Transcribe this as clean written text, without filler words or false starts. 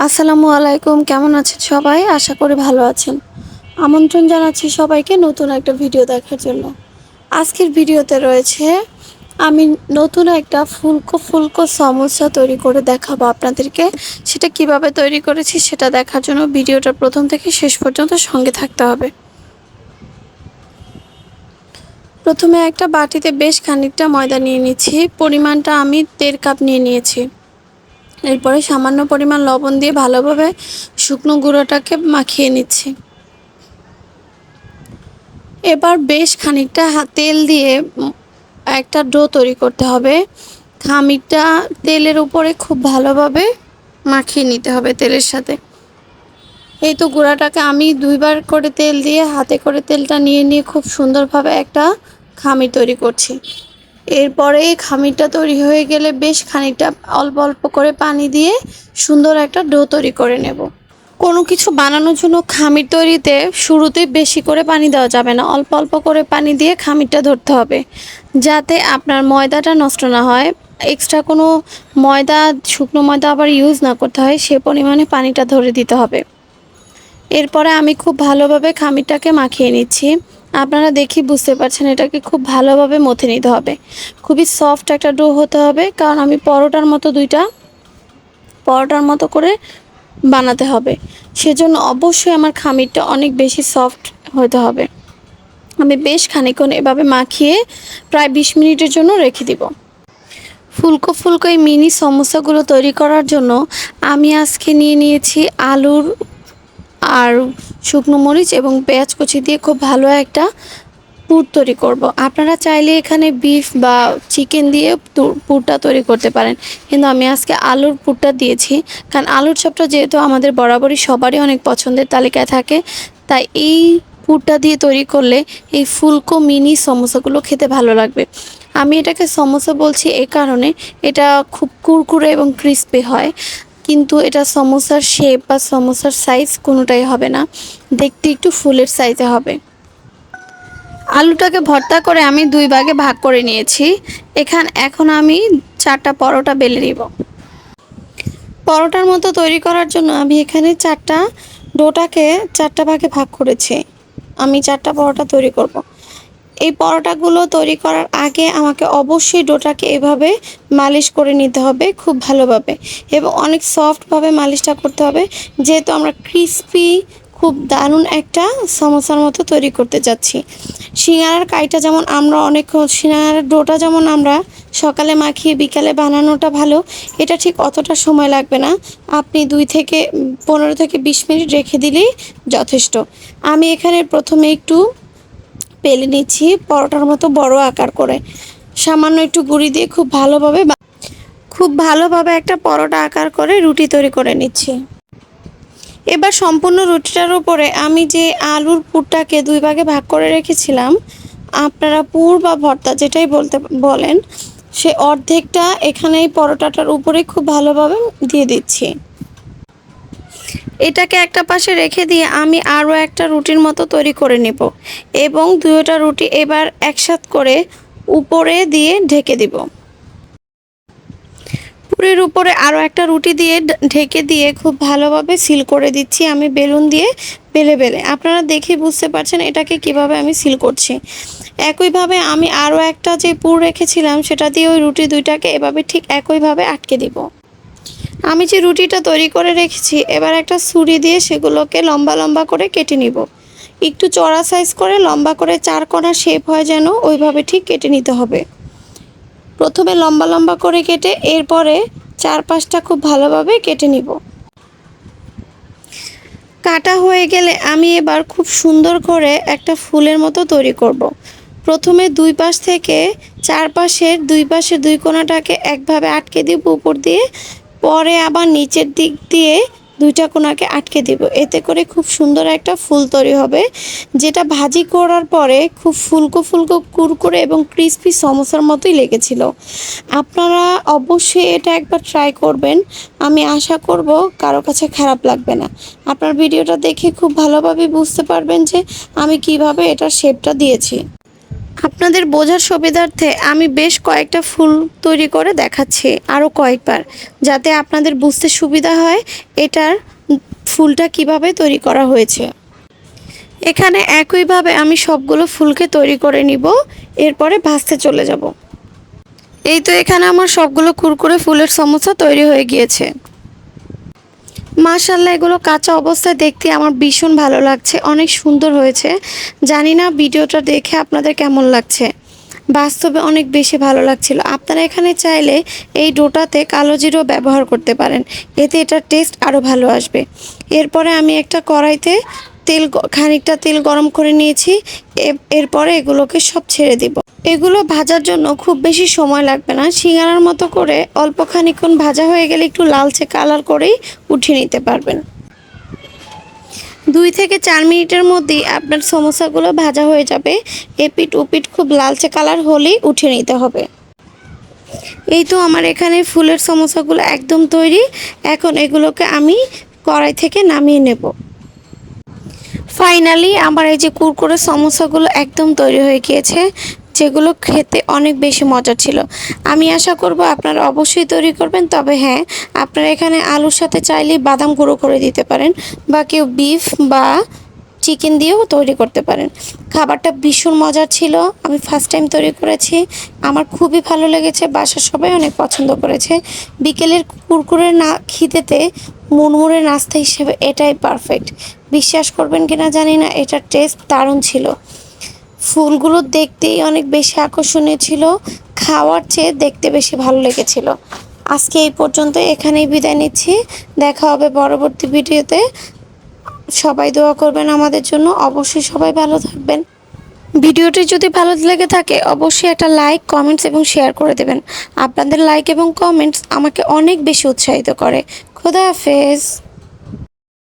আসসালামু আলাইকুম, কেমন আছেন সবাই? আশা করি ভালো আছেন। আমন্ত্রণ জানাচ্ছি সবাইকে নতুন একটা ভিডিও দেখার জন্য। আজকের ভিডিওতে রয়েছে আমি নতুন একটা ফুলকো ফুলকো সমোসা তৈরি করে দেখাবো আপনাদেরকে। সেটা কিভাবে তৈরি করেছি সেটা দেখার জন্য ভিডিওটা প্রথম থেকে শেষ পর্যন্ত সঙ্গে থাকতে হবে। প্রথমে একটা বাটিতে বেশ খানিকটা ময়দা নিয়ে নিচ্ছি। পরিমাণটা আমি 1.5 কাপ নিয়ে নিয়েছি। এরপরে সামান্য পরিমাণ লবণ দিয়ে ভালোভাবে শুকনো গুঁড়োটাকে মাখিয়ে নিচ্ছি। এবার বেশ খানিকটা তেল দিয়ে একটা ডো তৈরি করতে হবে। খামিরটা তেলের উপরে খুব ভালোভাবে মাখিয়ে নিতে হবে তেলের সাথে। এই তো গুঁড়াটাকে আমি 2বার করে তেল দিয়ে হাতে করে তেলটা নিয়ে খুব সুন্দরভাবে একটা খামির তৈরি করছি। এরপরে খামিরটা তৈরি হয়ে গেলে বেশ খানিকটা অল্প অল্প করে পানি দিয়ে সুন্দর একটা ডো তৈরি করে নেব। কোনো কিছু বানানোর জন্য খামির তৈরিতে শুরুতেই বেশি করে পানি দেওয়া যাবে না, অল্প অল্প করে পানি দিয়ে খামিরটা ধরতে হবে যাতে আপনার ময়দাটা নষ্ট না হয়। এক্সট্রা কোনো ময়দা, শুকনো ময়দা আবার ইউজ না করতে হয়, সে পরিমাণে পানিটা ধরে দিতে হবে। এরপরে আমি খুব ভালোভাবে খামিরটাকে মাখিয়ে নিচ্ছি। আপনারা দেখি বুঝতে পারছেন, এটাকে খুব ভালোভাবে মথে নিতে হবে। খুবই সফট একটা ডো হতে হবে, কারণ আমি পরোটার মতো করে বানাতে হবে। সেজন্য অবশ্যই আমার খামিরটা অনেক বেশি সফট হতে হবে। আমি বেশ খানিকক্ষণ এভাবে মাখিয়ে প্রায় 20 মিনিটের জন্য রেখে দিব। ফুলকো ফুলকো এই মিনি সমোসাগুলো তৈরি করার জন্য আমি আজকে নিয়ে নিয়েছি আলুর আর শুকনো মরিচ এবং পেঁয়াজ কুচি দিয়ে খুব ভালো একটা পুর তৈরি করব। আপনারা চাইলে এখানে বিফ বা চিকেন দিয়ে পুরটা তৈরি করতে পারেন, কিন্তু আমি আজকে আলুর পুরটা দিয়েছি, কারণ আলুর চপটা যেহেতু আমাদের বরাবরই সবারই অনেক পছন্দের তালিকায় থাকে, তাই এই পুরটা দিয়ে তৈরি করলে এই ফুলকো মিনি সমোসাগুলো খেতে ভালো লাগবে। আমি এটাকে সমোসা বলছি এই কারণে, এটা খুব কুরকুরে এবং ক্রিস্পি হয়, কিন্তু এটা সমোসার শেপ বা সমোসার সাইজ কোনোটাই হবে না, দেখতে একটু ফুলের সাইজে হবে। আলুটাকে ভর্তা করে আমি 2 ভাগে ভাগ করে নিয়েছি। এখন আমি 4টা পরোটা বেলে নিব। পরোটার মতো তৈরি করার জন্য আমি এখানে ডোটাকে 4টা ভাগে ভাগ করেছি। আমি 4টা পরোটা তৈরি করব। এই পরোটাগুলো তৈরি করার আগে আমাকে অবশ্যই ডোটাকে এভাবে মালিশ করে নিতে হবে খুব ভালোভাবে, এবং অনেক সফটভাবে মালিশটা করতে হবে, যেহেতু আমরা ক্রিস্পি খুব দারুণ একটা সমোসার মতো তৈরি করতে যাচ্ছি। সিঙ্গারার কাইটা যেমন সিঙ্গারার ডোটা যেমন আমরা সকালে মাখিয়ে বিকালে বানানোটা ভালো, এটা ঠিক অতটা সময় লাগবে না। আপনি 15 থেকে 20 মিনিট রেখে দিলেই যথেষ্ট। আমি এখানে প্রথমে একটু বেলে নিচ্ছি পরোটার মতো বড় আকার করে, সামান্য একটু গুঁড়ি দিয়ে খুব ভালোভাবে একটা পরোটা আকার করে রুটি তৈরি করে নিচ্ছি। এবার সম্পূর্ণ রুটিটার উপরে আমি যে আলুর পুরটাকে 2 ভাগে ভাগ করে রেখেছিলাম, আপনারা পুর বা ভর্তা যেটাই বলেন, সে অর্ধেকটা এখানে এই পরোটাটার উপরে খুব ভালোভাবে দিয়ে দিচ্ছি। এটাকে একটা পাশে রেখে দিয়ে আমি আরও একটা রুটির মতো তৈরি করে নেব, এবং 2টা রুটি এবার একসাথ করে উপরে দিয়ে ঢেকে দিব। পুরের উপরে আরও একটা রুটি দিয়ে ঢেকে দিয়ে খুব ভালোভাবে সিল করে দিচ্ছি আমি বেলুন দিয়ে বেলে। আপনারা দেখে বুঝতে পারছেন এটাকে কিভাবে আমি সিল করছি। একইভাবে আমি আরও একটা যে পুর রেখেছিলাম সেটা দিয়ে ওই রুটি 2টাকে এভাবে ঠিক একইভাবে আটকে দিব। আমি যে রুটিটা তৈরি করে রেখেছি, এবার একটা ছুরি দিয়ে সেগুলোকে লম্বা লম্বা করে কেটে নিব। একটু চড়া সাইজ করে লম্বা করে 4 কোণা শেপ হয় যেন, ওইভাবে ঠিক কেটে নিতে হবে। প্রথমে লম্বা লম্বা করে কেটে এরপরে 4-5টা খুব ভালোভাবে কেটে নিব। কাটা হয়ে গেলে আমি এবার খুব সুন্দর করে একটা ফুলের মতো তৈরি করব। প্রথমে 2 পাশ থেকে 4 পাশের 2 কোণাটাকে একভাবে আটকে দিব উপর দিয়ে, পরে আবার নিচের দিক দিয়ে 2টা কোণাকে আটকে দিব। এতে করে খুব সুন্দর একটা ফুল তৈরি হবে, যেটা ভাজি করার পরে খুব ফুলকো ফুলকো কুরকুরে এবং ক্রিস্পি সমোসার মতোই লেগেছিল। আপনারা অবশ্যই এটা একবার ট্রাই করবেন, আমি আশা করব কারো কাছে খারাপ লাগবে না। আপনার ভিডিওটা দেখে খুব ভালোভাবে বুঝতে পারবেন যে আমি কিভাবে এটার শেপটা দিয়েছি। আপনাদের বোঝার সুবিধার্থে আমি বেশ কয়েকটা ফুল তৈরি করে দেখাচ্ছি আরও কয়েকবার, যাতে আপনাদের বুঝতে সুবিধা হয় এটার ফুলটা কিভাবে তৈরি করা হয়েছে। এখানে একইভাবে আমি সবগুলো ফুলকে তৈরি করে নিব, এরপরে ভাজতে চলে যাব। এই তো এখানে আমার সবগুলো কুরকুরে ফুলের সমোসা তৈরি হয়ে গিয়েছে। মাশাআল্লাহ, এগুলো কাঁচা অবস্থায় দেখতে আমার ভীষণ ভালো লাগছে, অনেক সুন্দর হয়েছে। জানি না ভিডিওটা দেখে আপনাদের কেমন লাগছে, বাস্তবে অনেক বেশি ভালো লাগছিল। আপনারা এখানে চাইলে এই ডোটাতে কালো জিরো ব্যবহার করতে পারেন, এতে এটার টেস্ট আরও ভালো আসবে। এরপরে আমি একটা কড়াইতে খানিকটা তেল গরম করে নিয়েছি। এরপরে এগুলোকে সব ছেড়ে দিব। এগুলো ভাজার জন্য খুব বেশি সময় লাগবে না, সিঙ্গারার মতো করে অল্প খানিকক্ষণ ভাজা হয়ে গেলে একটু লালচে কালার করেই উঠিয়ে নিতে পারবেন। 2 থেকে 4 মিনিটের মধ্যেই আপনার সমোসাগুলো ভাজা হয়ে যাবে। এপিট ওপিট খুব লালচে কালার হলেই উঠিয়ে নিতে হবে। এই তো আমার এখানে ফুলের সমোসাগুলো একদম তৈরি। এখন এগুলোকে আমি কড়াই থেকে নামিয়ে নেব। ফাইনালি আমার এই যে কুরকুরে সমোসাগুলো একদম তৈরি হয়ে গিয়েছে, যেগুলো খেতে অনেক বেশি মজা ছিল। আমি আশা করব আপনারা অবশ্যই তৈরি করবেন। তবে হ্যাঁ, আপনারা এখানে আলুর সাথে চাইলেই বাদাম গুঁড়ো করে দিতে পারেন, বা কেউ বিফ বা চিকেন দিয়েও তৈরি করতে পারেন। খাবারটা ভীষণ মজার ছিল, আমি ফার্স্ট টাইম তৈরি করেছি, আমার খুবই ভালো লেগেছে, বাসার সবাই অনেক পছন্দ করেছে। বিকেলের কুরকুরে না খিদেতে মুড়মুড়ে নাস্তা হিসেবে এটাই পারফেক্ট। বিশ্বাস করবেন কিনা জানি না, এটার টেস্ট দারুণ ছিল। ফুলগুলো দেখতেই অনেক বেশি আকর্ষণীয় ছিল, খাওয়ার চেয়ে দেখতে বেশি ভালো লেগেছিল। আজকে এই পর্যন্ত, এখানেই বিদায় নিচ্ছি। দেখা হবে পরবর্তী ভিডিওতে। সবাই দোয়া করবেন আমাদের জন্য, অবশ্যই সবাই ভালো থাকবেন। ভিডিওটি যদি ভালো লেগে থাকে অবশ্যই একটা লাইক, কমেন্টস এবং শেয়ার করে দেবেন। আপনাদের লাইক এবং কমেন্টস আমাকে অনেক বেশি উৎসাহিত করে। খোদা হাফেজ।